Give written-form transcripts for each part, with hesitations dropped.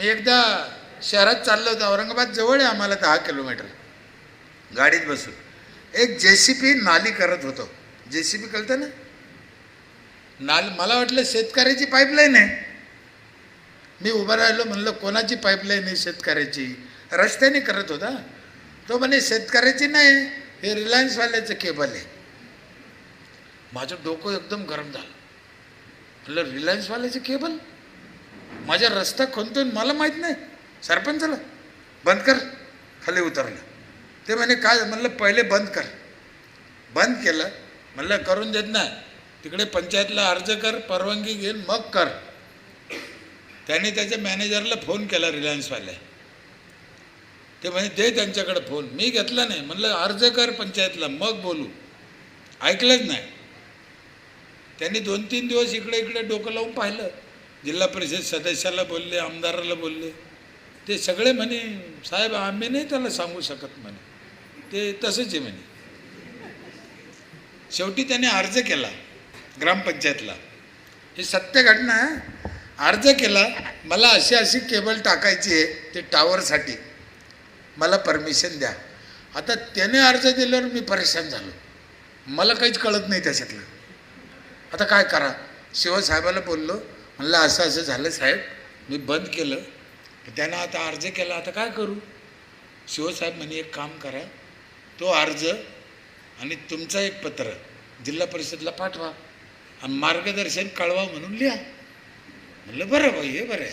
मी एकदा शहरात चाललो होतो, औरंगाबाद जवळ आहे आम्हाला 10 किलोमीटर, गाडीत बसून एक JCP नाली करत होतो. JCP कळतं ना, मला वाटलं शेतकऱ्याची पाईपलाईन आहे. मी उभं राहिलो, म्हणलं कोणाची पाईपलाईन आहे? शेतकऱ्याची. रस्त्याने करत होता तो, म्हणे शेतकऱ्याची नाही, हे रिलायन्सवाल्याचं केबल आहे. माझं डोकं एकदम गरम झालं. म्हणलं रिलायन्सवाल्याचं केबल? माझ्या रस्ता खणतोय, मला माहीत नाही. सरपंचाला बंद कर. खाली उतरलं. ते म्हणे काय? म्हणलं पहिले बंद कर. बंद केलं. म्हणलं करून देत नाही, तिकडे पंचायतला अर्ज कर, परवानगी घेऊन मग कर. त्याने त्याच्या मॅनेजरला फोन केला रिलायन्सवाल्या. ते म्हणे दे त्यांच्याकडे फोन. मी घेतला नाही. म्हणलं अर्ज कर पंचायतला मग बोलू. ऐकलंच नाही. त्यांनी 2-3 दिवस इकडे इकडे डोकं लावून पाहिलं. जिल्हा परिषद सदस्याला बोलले, आमदाराला बोलले. ते सगळे म्हणे साहेब आम्ही नाही त्याला सांगू शकत म्हणे, ते तसंच आहे म्हणे. शेवटी त्याने अर्ज केला ग्रामपंचायतला. ही सत्य घटना आहे. अर्ज केला, मला अशी अशी केबल टाकायची आहे ते टावरसाठी, मला परमिशन द्या. आता त्याने अर्ज दिल्यावर मी परेशान झालो. मला काहीच कळत नाही त्याच्यातलं. आता काय करा? शिवसाहेबाला बोललो, म्हणलं असं असं झालं साहेब, मी बंद केलं, त्यानं आता अर्ज केला, आता काय करू? शिवसाहेब म्हणे एक काम करा, तो अर्ज आणि तुमचं एक पत्र जिल्हा परिषदला पाठवा आणि मार्गदर्शन कळवा म्हणून लिहा. म्हणलं बरं बाई, हे बरं आहे.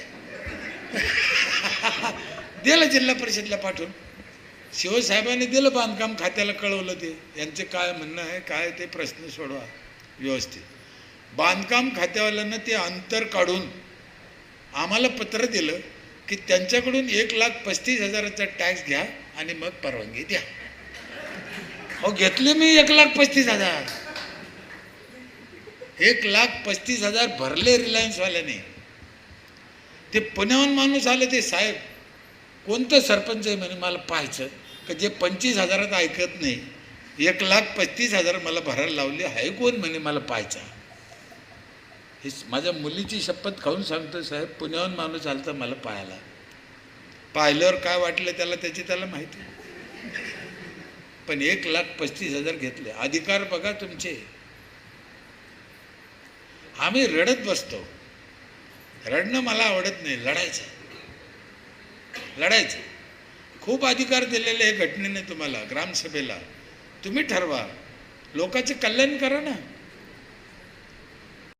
दिलं जिल्हा परिषदला पाठवून. शिवसाहेबांनी दिलं, बांधकाम खात्याला कळवलं. ते यांचे काय म्हणणं आहे, काय ते प्रश्न सोडवा व्यवस्थित. बांधकाम खात्यावाल्यांना ते अंतर काढून आम्हाला पत्र दिलं की त्यांच्याकडून 1,35,000चा टॅक्स घ्या आणि मग परवानगी द्या. हो घेतले मी 1,35,000. 1,35,000 भरले रिलायन्सवाल्याने. ते पुण्याहून माणूस आले, ते साहेब कोणतं सरपंच आहे म्हणे, मला पाहायचं का जे 25,000 ऐकत नाही, 1,35,000 मला भरायला लावले आहे कोण म्हणे, मला पाहायचा. हे माझ्या मुलीची शपथ खाऊन सांगतो साहेब, पुण्याहून माणूस आला तर मला पाहायला. पाहिल्यावर काय वाटलं त्याला त्याची त्याला माहिती. पण 1,35,000 घेतले. अधिकार बघा तुमचे. आम्ही रडत बसतो. रडणं मला आवडत नाही, लढायचं. लढायचं. खूप अधिकार दिलेले आहे घटनेने तुम्हाला, ग्रामसभेला. तुम्ही ठरवा, लोकांचे कल्याण करा ना.